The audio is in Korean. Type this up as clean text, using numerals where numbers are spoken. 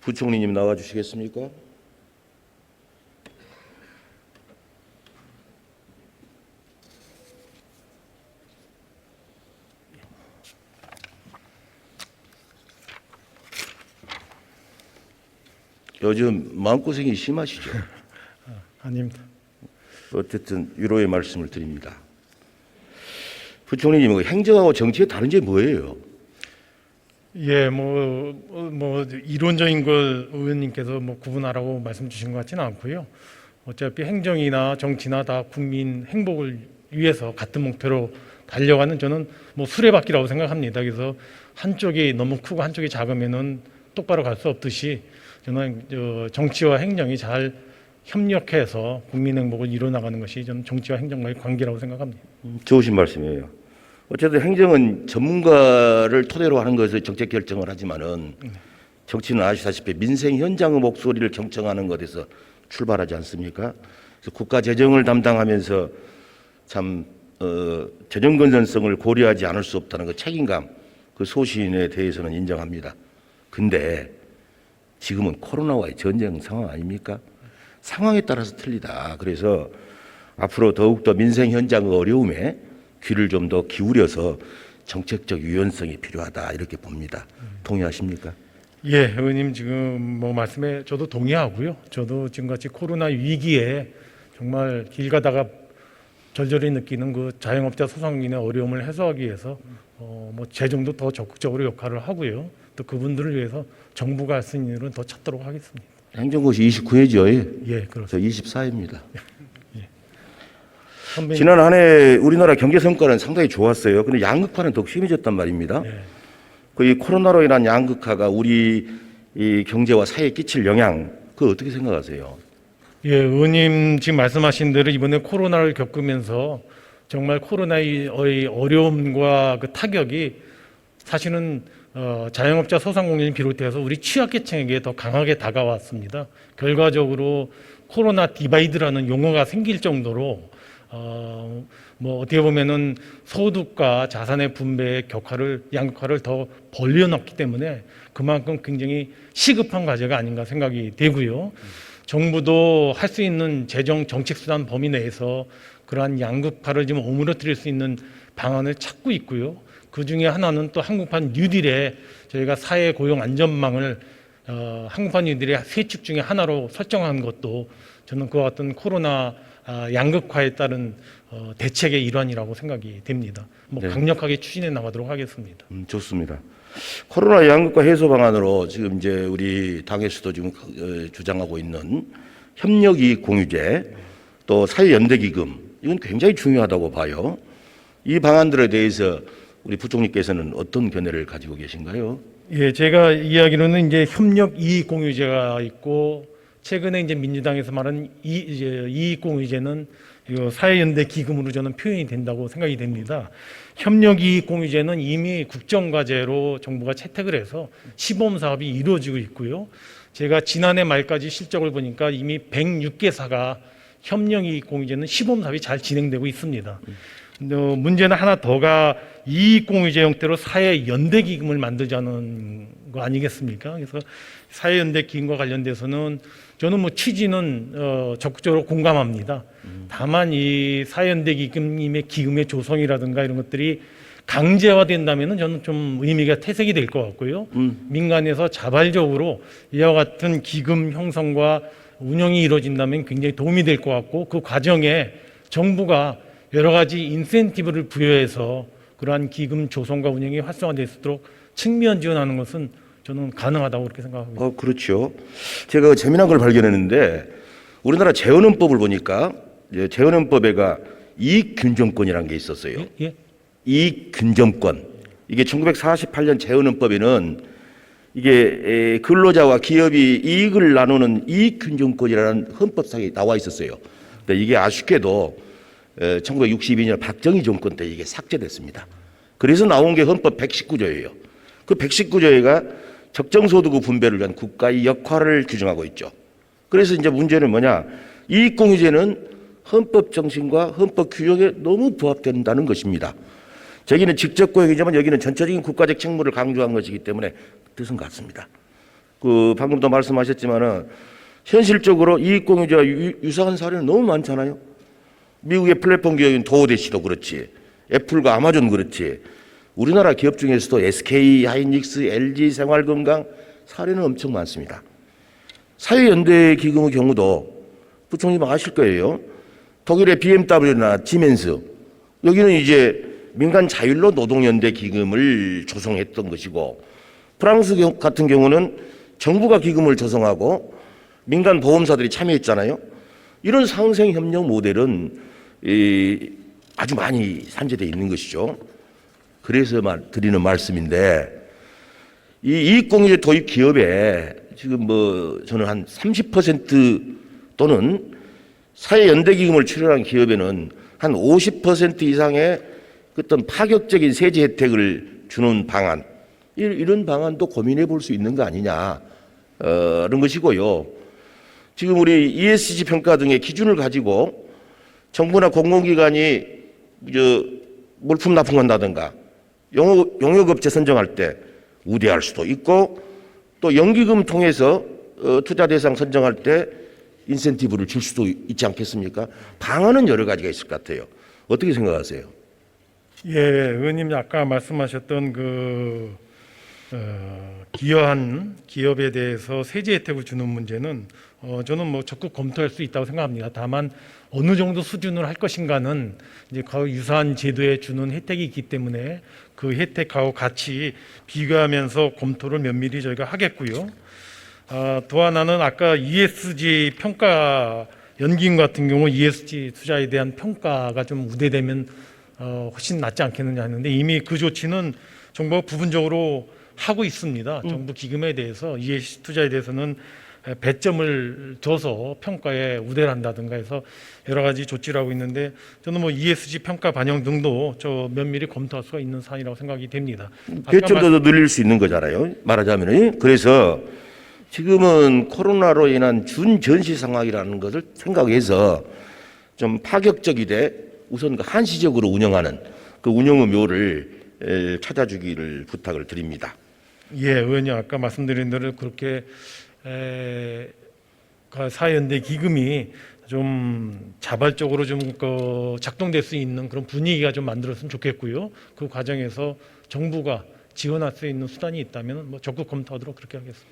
부총리님 나와 주시겠습니까? 요즘 마음고생이 심하시죠? 아닙니다. 어쨌든 위로의 말씀을 드립니다. 부총리님, 행정하고 정치의 다른 점이 뭐예요? 예, 뭐 이론적인 걸 의원님께서 뭐 구분하라고 말씀 주신 것 같지는 않고요. 어차피 행정이나 정치나 다 국민 행복을 위해서 같은 목표로 달려가는 저는 뭐 수레바퀴라고 생각합니다. 그래서 한쪽이 너무 크고 한쪽이 작으면은 똑바로 갈 수 없듯이 저는 정치와 행정이 잘 협력해서 국민 행복을 이뤄나가는 것이 저는 정치와 행정과의 관계라고 생각합니다. 좋으신 말씀이에요. 어쨌든 행정은 전문가를 토대로 하는 것을 정책 결정을 하지만은 정치는 아시다시피 민생 현장의 목소리를 경청하는 것에서 출발하지 않습니까? 그래서 국가 재정을 담당하면서 참 재정 건전성을 고려하지 않을 수 없다는 그 책임감, 그 소신에 대해서는 인정합니다. 근데 지금은 코로나와의 전쟁 상황 아닙니까? 상황에 따라서 틀리다. 그래서 앞으로 더욱더 민생 현장의 어려움에 귀를 좀 더 기울여서 정책적 유연성이 필요하다 이렇게 봅니다. 동의하십니까? 예, 의원님 지금 뭐 말씀에 저도 동의하고요. 저도 지금같이 코로나 위기에 정말 길 가다가 절절히 느끼는 그 자영업자 소상공인의 어려움을 해소하기 위해서 뭐 재정도 더 적극적으로 역할을 하고요. 또 그분들을 위해서 정부가 할 수 있는 일은 더 찾도록 하겠습니다. 행정고시 29회죠. 예, 그렇습니다. 저 24회입니다. 선배님, 지난 한 해 우리나라 경제 성과는 상당히 좋았어요. 근데 양극화는 더욱 심해졌단 말입니다. 예. 그 이 코로나로 인한 양극화가 우리 이 경제와 사회에 끼칠 영향, 그거 어떻게 생각하세요? 예, 의원님 지금 말씀하신 대로 이번에 코로나를 겪으면서 정말 코로나의 어려움과 그 타격이 사실은 자영업자 소상공인을 비롯해서 우리 취약계층에게 더 강하게 다가왔습니다. 결과적으로 코로나 디바이드라는 용어가 생길 정도로 뭐 어떻게 보면은 소득과 자산의 분배의 양극화를 더 벌려놨기 때문에 그만큼 굉장히 시급한 과제가 아닌가 생각이 되고요. 정부도 할 수 있는 재정 정책 수단 범위 내에서 그러한 양극화를 지금 오므러뜨릴 수 있는 방안을 찾고 있고요. 그 중에 하나는 또 한국판 뉴딜에 저희가 사회 고용 안전망을 한국판 뉴딜의 세 축 중에 하나로 설정한 것도 저는 그와 같은 코로나 양극화에 따른 대책의 일환이라고 생각이 됩니다. 뭐 네. 강력하게 추진해 나가도록 하겠습니다. 좋습니다. 코로나 양극화 해소 방안으로 지금 이제 우리 당에서도 지금 주장하고 있는 협력이익 공유제 또 사회연대기금 이건 굉장히 중요하다고 봐요. 이 방안들에 대해서 우리 부총리께서는 어떤 견해를 가지고 계신가요? 예, 제가 이야기로는 이제 협력 이익 공유제가 있고 최근에 이제 민주당에서 말한 이익 공유제는 사회연대 기금으로 저는 표현이 된다고 생각이 됩니다. 협력 이익 공유제는 이미 국정과제로 정부가 채택을 해서 시범 사업이 이루어지고 있고요. 제가 지난해 말까지 실적을 보니까 이미 106개사가 협력 이익 공유제는 시범 사업이 잘 진행되고 있습니다. 문제는 하나 더가 이익 공유제 형태로 사회 연대 기금을 만들자는 거 아니겠습니까? 그래서 사회 연대 기금과 관련돼서는 저는 뭐 취지는 적극적으로 공감합니다. 다만 이 사회 연대 기금의 조성이라든가 이런 것들이 강제화된다면은 저는 좀 의미가 퇴색이 될 것 같고요. 민간에서 자발적으로 이와 같은 기금 형성과 운영이 이루어진다면 굉장히 도움이 될 것 같고 그 과정에 정부가 여러 가지 인센티브를 부여해서 그러한 기금 조성과 운영이 활성화될 수 있도록 측면 지원하는 것은 저는 가능하다고 그렇게 생각합니다. 그렇죠. 제가 재미난 걸 발견했는데 우리나라 재헌헌법을 보니까 재헌헌법에가 이익균정권이라는 게 있었어요. 예? 이익균정권. 이게 1948년 재헌헌법에는 이게 근로자와 기업이 이익을 나누는 이익균정권이라는 헌법상에 나와 있었어요. 근데 이게 아쉽게도 1962년 박정희 정권 때 이게 삭제됐습니다. 그래서 나온 게 헌법 119조예요. 그 119조가 적정소득의 분배를 위한 국가의 역할을 규정하고 있죠. 그래서 이제 문제는 뭐냐? 이익공유제는 헌법 정신과 헌법 규정에 너무 부합된다는 것입니다. 저기는 직접 고용이지만 여기는 전체적인 국가적 책무를 강조한 것이기 때문에 뜻은 같습니다. 그 방금도 말씀하셨지만은 현실적으로 이익공유제와 유사한 사례는 너무 많잖아요. 미국의 플랫폼 기업인 도어대시도 그렇지, 애플과 아마존 그렇지, 우리나라 기업 중에서도 SK 하이닉스, LG 생활건강 사례는 엄청 많습니다. 사회연대 기금의 경우도 부총리님 아실 거예요. 독일의 BMW나 지멘스, 여기는 이제 민간 자율로 노동연대 기금을 조성했던 것이고, 프랑스 같은 경우는 정부가 기금을 조성하고 민간 보험사들이 참여했잖아요. 이런 상생협력 모델은 아주 많이 산재되어 있는 것이죠. 그래서 드리는 말씀인데, 이 이익공유제 도입 기업에 지금 저는 한 30% 또는 사회연대기금을 출연한 기업에는 한 50% 이상의 어떤 파격적인 세제 혜택을 주는 방안, 이런 방안도 고민해 볼 수 있는 거 아니냐, 그런 것이고요. 지금 우리 ESG 평가 등의 기준을 가지고 정부나 공공기관이 물품 납품한다든가 용역업체 선정할 때 우대할 수도 있고, 또 연기금 통해서 투자 대상 선정할 때 인센티브를 줄 수도 있지 않겠습니까? 방안은 여러 가지가 있을 것 같아요. 어떻게 생각하세요? 예, 의원님 아까 말씀하셨던 기여한 기업에 대해서 세제 혜택을 주는 문제는 저는 적극 검토할 수 있다고 생각합니다. 다만 어느 정도 수준을 할 것인가는 이제 그 유사한 제도에 주는 혜택이 있기 때문에 그 혜택하고 같이 비교하면서 검토를 면밀히 저희가 하겠고요. 또 하나는 아까 ESG 평가 연기금 같은 경우 ESG 투자에 대한 평가가 좀 우대되면 훨씬 낫지 않겠느냐 하는데, 이미 그 조치는 정부가 부분적으로 하고 있습니다. 정부 기금에 대해서 ESG 투자에 대해서는 배점을 줘서 평가에 우대를 한다든가 해서 여러 가지 조치를 하고 있는데, 저는 ESG 평가 반영 등도 면밀히 검토할 수가 있는 사안이라고 생각이 됩니다. 배점도 더 늘릴 수 있는 거잖아요, 말하자면. 그래서 지금은 코로나로 인한 준전시 상황이라는 것을 생각해서 좀 파격적이되 우선 한시적으로 운영하는 그 운영의 묘를 찾아주기를 부탁을 드립니다. 예, 의원님 아까 말씀드린 대로 그렇게 사회연대 기금이 좀 자발적으로 좀 작동될 수 있는 그런 분위기가 좀 만들었으면 좋겠고요. 그 과정에서 정부가 지원할 수 있는 수단이 있다면 적극 검토하도록 그렇게 하겠습니다.